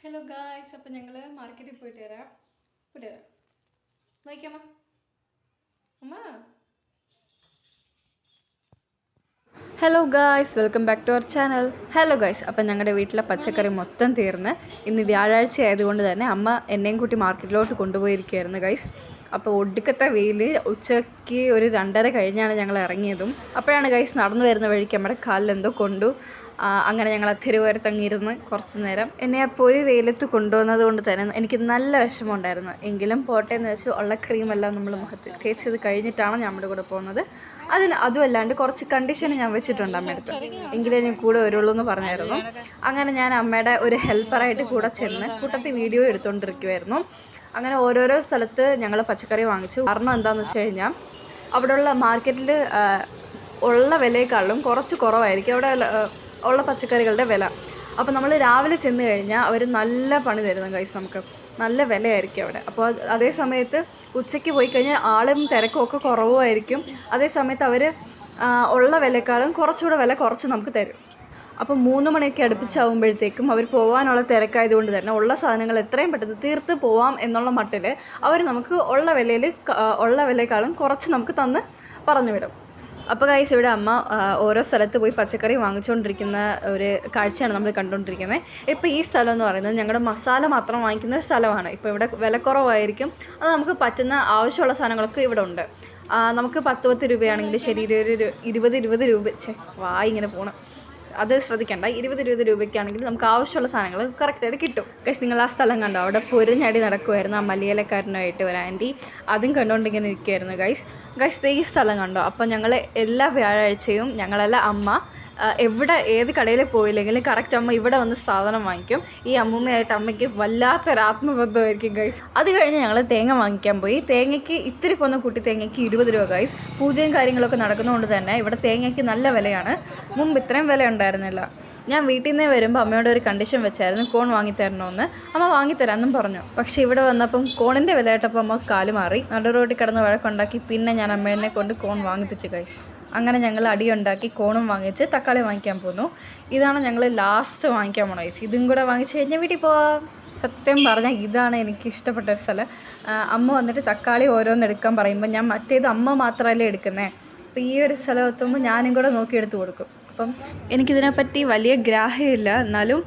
Hello guys, അപ്പം ഞങ്ങൾ മാർക്കറ്റിൽ പോയിട്ട് വരാം. നോക്കിയമ്മ അമ്മ. Hello guys, welcome back to our channel. Hello guys, അപ്പം ഞങ്ങളുടെ വീട്ടിലെ പച്ചക്കറി മൊത്തം തീർന്ന് ഇന്ന് വ്യാഴാഴ്ച ആയതുകൊണ്ട് തന്നെ അമ്മ എന്നെയും കൂട്ടി മാർക്കറ്റിലോട്ട് കൊണ്ടുപോയിരിക്കുകയായിരുന്നു ഗായ്സ്. അപ്പോൾ ഒടുക്കത്തെ വെയിൽ, ഉച്ചയ്ക്ക് ഒരു 2:30 കഴിഞ്ഞാണ് ഞങ്ങൾ ഇറങ്ങിയതും. അപ്പോഴാണ് ഗായ്സ് നടന്നു വരുന്ന വഴിക്ക് നമ്മുടെ കാലിലെന്തോ കൊണ്ടു. അങ്ങനെ ഞങ്ങൾ തിരുവരത്തങ്ങിരുന്ന് കുറച്ച് നേരം. എന്നെ അപ്പോൾ ഒരു വെയിലത്ത് കൊണ്ടുവന്നത് കൊണ്ട് തന്നെ എനിക്ക് നല്ല വിഷമമുണ്ടായിരുന്നു. എങ്കിലും പോട്ടെ എന്ന് വെച്ച് ഉള്ള ക്രീമെല്ലാം നമ്മൾ മുഖത്ത് തേച്ചത് കഴിഞ്ഞിട്ടാണ് നമ്മുടെ കൂടെ പോകുന്നത്. അതുമല്ലാണ്ട് കുറച്ച് കണ്ടീഷൻ ഞാൻ വെച്ചിട്ടുണ്ട് അമ്മയടുത്ത്, എങ്കിലേ ഞാൻ കൂടെ വരുള്ളൂ എന്ന് പറഞ്ഞായിരുന്നു. അങ്ങനെ ഞാൻ അമ്മയുടെ ഒരു ഹെൽപ്പറായിട്ട് കൂടെ ചെന്ന് കൂട്ടത്തിൽ വീഡിയോ എടുത്തുകൊണ്ടിരിക്കുമായിരുന്നു. അങ്ങനെ ഓരോരോ സ്ഥലത്ത് ഞങ്ങൾ പച്ചക്കറി വാങ്ങിച്ചു. കാരണം എന്താണെന്ന് വെച്ച് കഴിഞ്ഞാൽ അവിടെയുള്ള മാർക്കറ്റിൽ ഉള്ള വിലയേക്കാളും കുറച്ച് കുറവായിരിക്കും അവിടെ ഉള്ള പച്ചക്കറികളുടെ വില. അപ്പോൾ നമ്മൾ രാവിലെ ചെന്ന് കഴിഞ്ഞാൽ അവർ നല്ല പണി തരുന്നു ഗൈസ്, നമുക്ക് നല്ല വിലയായിരിക്കും അവിടെ. അപ്പോൾ അതേ സമയത്ത് ഉച്ചയ്ക്ക് പോയി കഴിഞ്ഞാൽ ആളും തിരക്കും ഒക്കെ കുറവുമായിരിക്കും. അതേ സമയത്ത് അവർ ഉള്ള വിലയേക്കാളും കുറച്ചുകൂടെ വില കുറച്ച് നമുക്ക് തരും. അപ്പോൾ 3 മണിയൊക്കെ അടുപ്പിച്ചാവുമ്പോഴത്തേക്കും അവർ പോകാനുള്ള തിരക്കായതുകൊണ്ട് തന്നെ ഉള്ള സാധനങ്ങൾ എത്രയും പെട്ടെന്ന് തീർത്ത് പോവാം എന്നുള്ള മട്ടിൽ അവർ നമുക്ക് ഉള്ള വിലയേക്കാളും കുറച്ച് നമുക്ക് തന്ന് പറഞ്ഞു വിടും. അപ്പോൾ ഗൈസ്, ഇവിടെ അമ്മ ഓരോ സ്ഥലത്ത് പോയി പച്ചക്കറി വാങ്ങിച്ചുകൊണ്ടിരിക്കുന്ന ഒരു കാഴ്ചയാണ് നമ്മൾ കണ്ടുകൊണ്ടിരിക്കുന്നത്. ഇപ്പോൾ ഈ സ്ഥലം എന്ന് പറയുന്നത് ഞങ്ങളുടെ മസാല മാത്രം വാങ്ങിക്കുന്ന സ്ഥലമാണ്. ഇപ്പോൾ ഇവിടെ വിലക്കുറവായിരിക്കും. അത് നമുക്ക് പറ്റുന്ന ആവശ്യമുള്ള സാധനങ്ങളൊക്കെ ഇവിടെ ഉണ്ട്. നമുക്ക് 10 രൂപയാണെങ്കിൽ ശരി, ഒരു 20 രൂപ ഇങ്ങനെ പോകണം, അത് ശ്രദ്ധിക്കേണ്ട. 20 രൂപയ്ക്കാണെങ്കിൽ നമുക്ക് ആവശ്യമുള്ള സാധനങ്ങൾ കറക്റ്റായിട്ട് കിട്ടും. ഗൈസ്, നിങ്ങൾ ആ സ്ഥലം കണ്ടോ? അവിടെ പൊരിഞ്ഞടി നടക്കുമായിരുന്നു ആ മലയാളക്കാരനായിട്ട് ഒരു ആൻറ്റി. അതും കണ്ടുകൊണ്ടിങ്ങനെ ഇരിക്കുമായിരുന്നു ഗൈസ്. ഈ സ്ഥലം കണ്ടോ? അപ്പോൾ ഞങ്ങൾ എല്ലാ വ്യാഴാഴ്ചയും അമ്മ ഏത് കടയിൽ പോയില്ലെങ്കിലും കറക്റ്റ് അമ്മ ഇവിടെ വന്ന് സാധനം വാങ്ങിക്കും. ഈ അമ്മൂമ്മയായിട്ട് അമ്മയ്ക്ക് വല്ലാത്തൊരു ആത്മബന്ധമായിരിക്കും ഗൈസ്. അത് കഴിഞ്ഞ് ഞങ്ങൾ തേങ്ങ വാങ്ങിക്കാൻ പോയി. തേങ്ങയ്ക്ക് ഇത്തിരി പോന്ന കുട്ടി തേങ്ങയ്ക്ക് 20 രൂപ ഗൈസ്. പൂജയും കാര്യങ്ങളൊക്കെ നടക്കുന്നതുകൊണ്ട് തന്നെ ഇവിടെ തേങ്ങയ്ക്ക് നല്ല വിലയാണ്. മുമ്പ് ഇത്രയും വില ഉണ്ടായിരുന്നില്ല. ഞാൻ വീട്ടിൽ നിന്ന് വരുമ്പോൾ അമ്മയോട് ഒരു കണ്ടീഷൻ വെച്ചായിരുന്നു, കോൺ വാങ്ങിത്തരണമെന്ന്. അമ്മ വാങ്ങിത്തരാമെന്നും പറഞ്ഞു. പക്ഷേ ഇവിടെ വന്നപ്പം കോണിൻ്റെ വില കേട്ടപ്പോൾ അമ്മ കാല് മാറി. നടു റോട്ടിൽ കിടന്ന് വഴക്കുണ്ടാക്കി. പിന്നെ ഞാൻ അമ്മേനെ കൊണ്ട് കോൺ വാങ്ങിപ്പിച്ചു ഗൈസ്. അങ്ങനെ ഞങ്ങൾ അടിയുണ്ടാക്കി കോണും വാങ്ങിച്ച് തക്കാളി വാങ്ങിക്കാൻ പോന്നു. ഇതാണ് ഞങ്ങൾ ലാസ്റ്റ് വാങ്ങിക്കാൻ പോണ ഗൈസ്. ഇതും കൂടെ വാങ്ങിച്ച് കഴിഞ്ഞാൽ വീട്ടിൽ പോവാം. സത്യം പറഞ്ഞാൽ ഇതാണ് എനിക്ക് ഇഷ്ടപ്പെട്ട ഒരു സ്ഥലം. അമ്മ വന്നിട്ട് തക്കാളി ഓരോന്ന് എടുക്കാൻ പറയുമ്പോൾ ഞാൻ മറ്റേത് അമ്മ മാത്രമല്ലേ എടുക്കുന്നത്. അപ്പോൾ ഈ ഒരു സ്ഥലം എത്തുമ്പോൾ ഞാനും കൂടെ നോക്കിയെടുത്ത് കൊടുക്കും. അപ്പം എനിക്കിതിനെപ്പറ്റി വലിയ ഗ്രാഹ്യമില്ല, എന്നാലും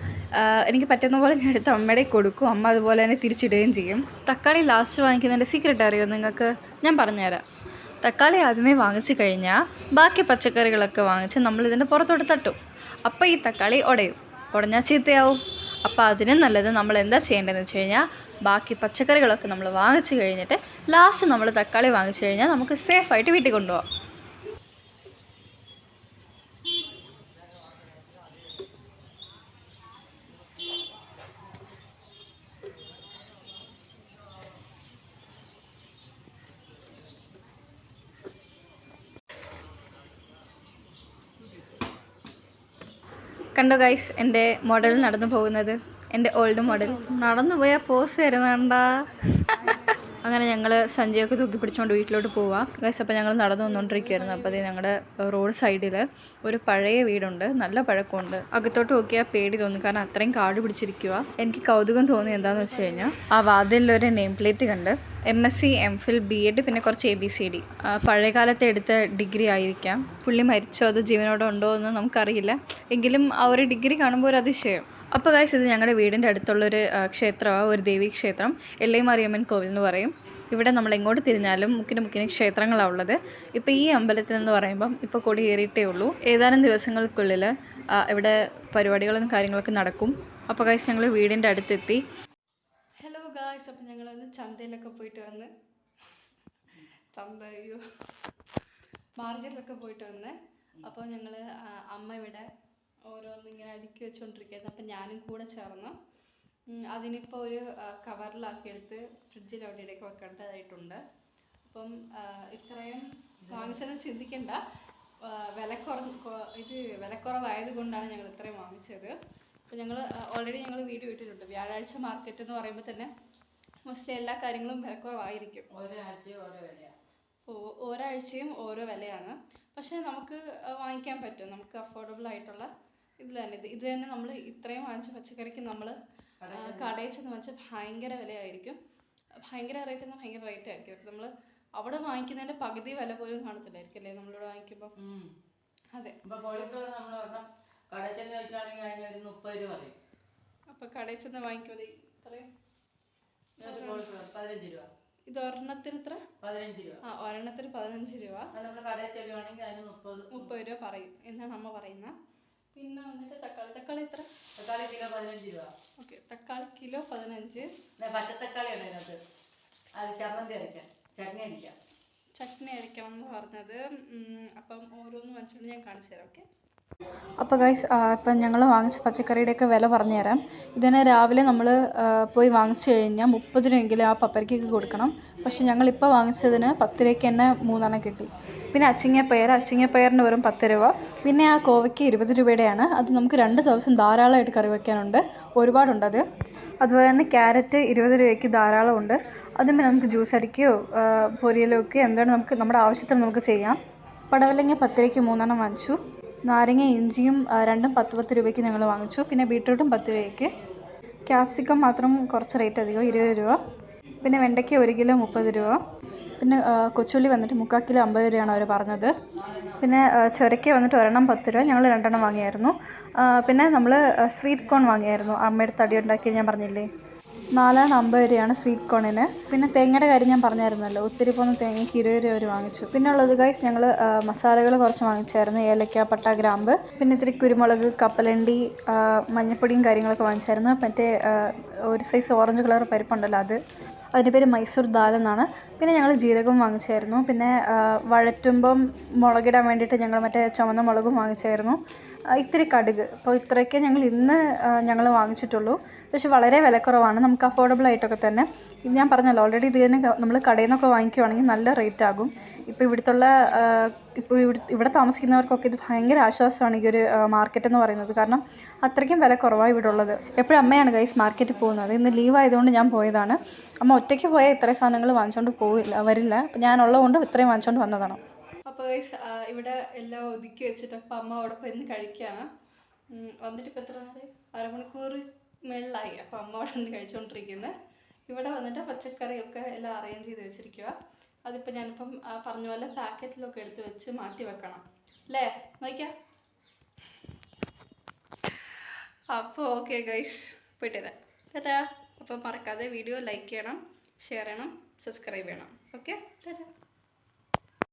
എനിക്ക് പറ്റുന്ന പോലെ ഞാൻ എടുത്ത് അമ്മയുടെ കൊടുക്കും. അമ്മ അതുപോലെ തന്നെ തിരിച്ചിടുകയും ചെയ്യും. തക്കാളി ലാസ്റ്റ് വാങ്ങിക്കുന്നതിൻ്റെ സീക്രട്ട് അറിയോ നിങ്ങൾക്ക്? ഞാൻ പറഞ്ഞുതരാം. തക്കാളി ആദ്യമേ വാങ്ങിച്ചു കഴിഞ്ഞാൽ ബാക്കി പച്ചക്കറികളൊക്കെ വാങ്ങിച്ച് നമ്മളിതിൻ്റെ പുറത്തോട്ട് തട്ടും. അപ്പോൾ ഈ തക്കാളി ഉടഞ്ഞാൽ ചീത്തയാവും. അപ്പോൾ അതിനും നല്ലത് നമ്മൾ എന്താ ചെയ്യേണ്ടതെന്ന് വെച്ച് കഴിഞ്ഞാൽ ബാക്കി പച്ചക്കറികളൊക്കെ നമ്മൾ വാങ്ങിച്ചു കഴിഞ്ഞിട്ട് ലാസ്റ്റ് നമ്മൾ തക്കാളി വാങ്ങിച്ചു കഴിഞ്ഞാൽ നമുക്ക് സേഫായിട്ട് വീട്ടിൽ കൊണ്ടുപോകാം. കണ്ടോ ഗൈസ്, എൻ്റെ മോഡൽ നടന്നു പോകുന്നത്, എൻ്റെ ഓൾഡ് മോഡൽ നടന്നു പോയാൽ പോസ് തരുന്നുണ്ടാ. അങ്ങനെ ഞങ്ങൾ സഞ്ജയൊക്കെ തൂക്കി പിടിച്ചുകൊണ്ട് വീട്ടിലോട്ട് പോവാം ഗൈസ്. അപ്പോൾ ഞങ്ങൾ നടന്നു വന്നുകൊണ്ടിരിക്കുകയായിരുന്നു. അപ്പോൾ അത് ഞങ്ങളുടെ റോഡ് സൈഡിൽ ഒരു പഴയ വീടുണ്ട്, നല്ല പഴക്കമുണ്ട്. അകത്തോട്ട് നോക്കിയാൽ പേടി തോന്നും, കാരണം അത്രയും കാട് പിടിച്ചിരിക്കുക. എനിക്ക് കൗതുകം തോന്നി എന്താണെന്ന് വെച്ച് കഴിഞ്ഞാൽ ആ വാതിലൊരു നെയിം പ്ലേറ്റ് കണ്ട് MSc MPhil BEd പിന്നെ കുറച്ച് ABCD. പഴയകാലത്തെ എടുത്ത ഡിഗ്രി ആയിരിക്കാം. പുള്ളി മരിച്ചോ അതോ ജീവനോടെ ഉണ്ടോ എന്ന് നമുക്കറിയില്ല, എങ്കിലും ആ ഒരു ഡിഗ്രി കാണുമ്പോൾ ഒരു അതിശയം. അപ്പോൾ ഗൈസ്, ഇത് ഞങ്ങളുടെ വീടിൻ്റെ അടുത്തുള്ളൊരു ക്ഷേത്രമാണ്, ഒരു ദേവീ ക്ഷേത്രം, എല്ലൈമാരിയമ്മൻ കോവിൽ എന്ന് പറയും. ഇവിടെ നമ്മൾ എങ്ങോട്ട് തിരിഞ്ഞാലും മുക്കിന് ക്ഷേത്രങ്ങളാണ് ഉള്ളത്. ഇപ്പോൾ ഈ അമ്പലത്തിൽ എന്ന് പറയുമ്പം ഇപ്പോൾ കൊടിയേറിയിട്ടേ ഉള്ളൂ. ഏതാനും ദിവസങ്ങൾക്കുള്ളിൽ ഇവിടെ പരിപാടികളും കാര്യങ്ങളൊക്കെ നടക്കും. അപ്പോൾ ഗൈസ്, ഞങ്ങൾ വീടിൻ്റെ അടുത്തെത്തി. ഹലോ ഗായ്സ്, അപ്പം ഞങ്ങളൊന്ന് ചന്തയിലൊക്കെ പോയിട്ട് വന്ന് മാർക്കറ്റിലൊക്കെ പോയിട്ട് വന്ന്. അപ്പോൾ ഞങ്ങൾ അമ്മ ഇവിടെ ഓരോന്നിങ്ങനെ അടുക്കി വെച്ചുകൊണ്ടിരിക്കുകയായിരുന്നു. അപ്പം ഞാനും കൂടെ ചേർന്ന് അതിനിപ്പോൾ ഒരു കവറിലാക്കി എടുത്ത് ഫ്രിഡ്ജിൽ അവിടെ ഇടയ്ക്ക് വെക്കേണ്ടതായിട്ടുണ്ട്. അപ്പം ഇത്രയും വാങ്ങിച്ചതെന്ന് ചിന്തിക്കേണ്ട, വിലക്കുറവായത് കൊണ്ടാണ് ഞങ്ങൾ ഇത്രയും വാങ്ങിച്ചത്. അപ്പോൾ ഞങ്ങൾ ഓൾറെഡി വീഡിയോ ഇട്ടിട്ടുണ്ട്. വ്യാഴാഴ്ച മാർക്കറ്റ് എന്ന് പറയുമ്പോൾ തന്നെ മോസ്റ്റ്ലി എല്ലാ കാര്യങ്ങളും വിലക്കുറവായിരിക്കും. ഓരോരാഴ്ചയും ഓരോ വിലയാണ്. പക്ഷേ നമുക്ക് വാങ്ങിക്കാൻ പറ്റും, നമുക്ക് അഫോർഡബിൾ ആയിട്ടുള്ള ഇത് തന്നെ നമ്മൾ ഇത്രയും വാങ്ങിച്ച പച്ചക്കറിക്ക് നമ്മൾ കടയിൽ ചെന്ന് വെച്ചാൽ ഭയങ്കര വിലയായിരിക്കും. ഭയങ്കര റേറ്റ് എന്നാൽ ഭയങ്കര റേറ്റ് ആയിരിക്കും. അപ്പം നമ്മൾ അവിടെ വാങ്ങിക്കുന്നതിൻ്റെ പകുതി വില പോലും കാണത്തില്ലായിരിക്കും അല്ലേ നമ്മളിവിടെ വാങ്ങിക്കുമ്പോൾ. അതെ. അപ്പോൾ കടയിൽ ചെന്ന് വാങ്ങിക്കുമ്പോൾ ഇത്രയും ഇത് ഒരെണ്ണത്തിന് എത്ര? 15 രൂപ. ഒരെണ്ണത്തിന് 15 രൂപ. 30 രൂപ പറയും എന്നാണ് അമ്മ പറയുന്നത്. പിന്നെ വന്നിട്ട് തക്കാളി എത്ര? തക്കാളി കിലോ 15 രൂപ. ഓക്കെ, തക്കാളി കിലോ 15. പച്ചത്തക്കാളി അതിനകത്ത് ചട്നി അരയ്ക്കണം എന്ന് പറഞ്ഞത്. അപ്പം ഓരോന്ന് വെച്ചുകൊണ്ട് ഞാൻ കാണിച്ചു തരാം. ഓക്കെ. അപ്പോൾ ഗൈസ്, ഇപ്പം ഞങ്ങൾ വാങ്ങിച്ച പച്ചക്കറിയുടെയൊക്കെ വില പറഞ്ഞു തരാം. ഇതിനെ രാവിലെ നമ്മൾ പോയി വാങ്ങിച്ചു കഴിഞ്ഞാൽ 30 രൂപയെങ്കിലും ആ പപ്പരയ്ക്കൊക്കെ കൊടുക്കണം. പക്ഷേ ഞങ്ങളിപ്പോൾ വാങ്ങിച്ചതിന് 10 രൂപയ്ക്ക് തന്നെ 3 കിട്ടി. പിന്നെ അച്ചിങ്ങപ്പയറിന് വെറും 10 രൂപ. പിന്നെ ആ കോവയ്ക്ക് 20 രൂപയുടെയാണ്. അത് നമുക്ക് 2 ദിവസം ധാരാളമായിട്ട് കറി വയ്ക്കാനുണ്ട്, ഒരുപാടുണ്ടത്. അതുപോലെ തന്നെ ക്യാരറ്റ് 20 രൂപയ്ക്ക് ധാരാളമുണ്ട്. അതും നമുക്ക് ജ്യൂസ് അടിക്കുകയോ പൊരിയലോ ഒക്കെ എന്താണ് നമുക്ക് നമ്മുടെ ആവശ്യത്തിന് നമുക്ക് ചെയ്യാം. പടവലങ്ങ 10 രൂപയ്ക്ക് 3 വാങ്ങിച്ചു. നാരങ്ങ ഇഞ്ചിയും രണ്ടും 10 രൂപയ്ക്ക് ഞങ്ങൾ വാങ്ങിച്ചു. പിന്നെ ബീട്രൂട്ടും 10 രൂപയ്ക്ക്. ക്യാപ്സിക്കം മാത്രം കുറച്ച് റേറ്റ് അധികം, 20 രൂപ. പിന്നെ വെണ്ടയ്ക്ക 1 കിലോ 30 രൂപ. പിന്നെ കൊച്ചുള്ളി വന്നിട്ട് 3/4 കിലോ 50 രൂപയാണ് അവർ പറഞ്ഞത്. പിന്നെ ചൊരയ്ക്ക വന്നിട്ട് ഒരെണ്ണം 10 രൂപ. ഞങ്ങൾ 2 വാങ്ങിയായിരുന്നു. പിന്നെ നമ്മൾ സ്വീറ്റ് കോൺ വാങ്ങിയായിരുന്നു. അമ്മയുടെ തടി ഉണ്ടാക്കി ഞാൻ പറഞ്ഞില്ലേ, 4 50 രൂപയാണ് സ്വീറ്റ് കോണിന്. പിന്നെ തേങ്ങയുടെ കാര്യം ഞാൻ പറഞ്ഞായിരുന്നല്ലോ, ഒത്തിരി പോകുന്ന തേങ്ങയ്ക്ക് 20 രൂപ അവർ വാങ്ങിച്ചു. പിന്നെ ഉള്ളത് ഗൈസ്, ഞങ്ങൾ മസാലകൾ കുറച്ച് വാങ്ങിച്ചായിരുന്നു. ഏലക്ക, പട്ട, ഗ്രാമ്പ്, പിന്നെ ഇത്തിരി കുരുമുളക്, കപ്പലണ്ടി, മഞ്ഞപ്പൊടിയും കാര്യങ്ങളൊക്കെ വാങ്ങിച്ചായിരുന്നു. മറ്റേ ഒരു സൈസ് ഓറഞ്ച് കളർ പരിപ്പുണ്ടല്ലോ, അതിൻ്റെ പേര് മൈസൂർ ദാൽ എന്നാണ്. പിന്നെ ഞങ്ങൾ ജീരകം വാങ്ങിച്ചായിരുന്നു. പിന്നെ വഴറ്റുമ്പം മുളകിടാൻ വേണ്ടിയിട്ട് ഞങ്ങൾ മറ്റേ ചുവന്ന മുളകും വാങ്ങിച്ചായിരുന്നു. ഇത്തിരി കടുക്. അപ്പോൾ ഇത്രയൊക്കെ ഞങ്ങൾ വാങ്ങിച്ചിട്ടുള്ളൂ. പക്ഷെ വളരെ വിലക്കുറവാണ്, നമുക്ക് അഫോർഡബിൾ ആയിട്ടൊക്കെ തന്നെ. ഇത് ഞാൻ പറഞ്ഞല്ലോ ഓൾറെഡി, ഇത് തന്നെ നമ്മൾ കടയിൽ നിന്നൊക്കെ വാങ്ങിക്കുവാണെങ്കിൽ നല്ല റേറ്റ് ആകും. ഇപ്പോൾ ഇവിടെ താമസിക്കുന്നവർക്കൊക്കെ ഇത് ഭയങ്കര ആശ്വാസമാണ് ഈ ഒരു മാർക്കറ്റ് എന്ന് പറയുന്നത്. കാരണം അത്രയ്ക്കും വില കുറവാണ് ഇവിടെ ഉള്ളത്. എപ്പോഴും അമ്മയാണ് ഗൈസ് മാർക്കറ്റിൽ പോകുന്നത്. ഇന്ന് ലീവ് ആയതുകൊണ്ട് ഞാൻ പോയതാണ്. അമ്മ ഒറ്റയ്ക്ക് പോയാൽ ഇത്രയും സാധനങ്ങൾ വാങ്ങിച്ചുകൊണ്ട് വരില്ല. അപ്പം ഞാനുള്ളതുകൊണ്ട് ഇത്രയും വാങ്ങിച്ചുകൊണ്ട് വന്നതാണ്. അപ്പോൾ ഗൈസ്, ഇവിടെ എല്ലാം ഒതുക്കി വെച്ചിട്ട് അപ്പം അമ്മ അവിടെ പോയി ഇന്ന് കഴിക്കുകയാണ്. വന്നിട്ട് ഇപ്പോൾ എത്ര നേരം, അരമണിക്കൂർ മേളിലായി. അപ്പോൾ അമ്മ അവിടെ നിന്ന് കഴിച്ചുകൊണ്ടിരിക്കുന്നത്. ഇവിടെ വന്നിട്ട് പച്ചക്കറിയൊക്കെ എല്ലാം അറേഞ്ച് ചെയ്ത് വെച്ചിരിക്കുക. അതിപ്പോൾ ഞാനിപ്പം പറഞ്ഞ പോലെ പാക്കറ്റിലൊക്കെ എടുത്ത് വെച്ച് മാറ്റി വെക്കണം അല്ലേ, നോക്കിയാൽ. അപ്പോൾ ഓക്കെ ഗൈസ്, പോയിട്ട് വരാം. ടാറ്റാ. അപ്പോൾ മറക്കാതെ വീഡിയോ ലൈക്ക് ചെയ്യണം, ഷെയർ ചെയ്യണം, സബ്സ്ക്രൈബ് ചെയ്യണം. ഓക്കെ, ടാറ്റാ.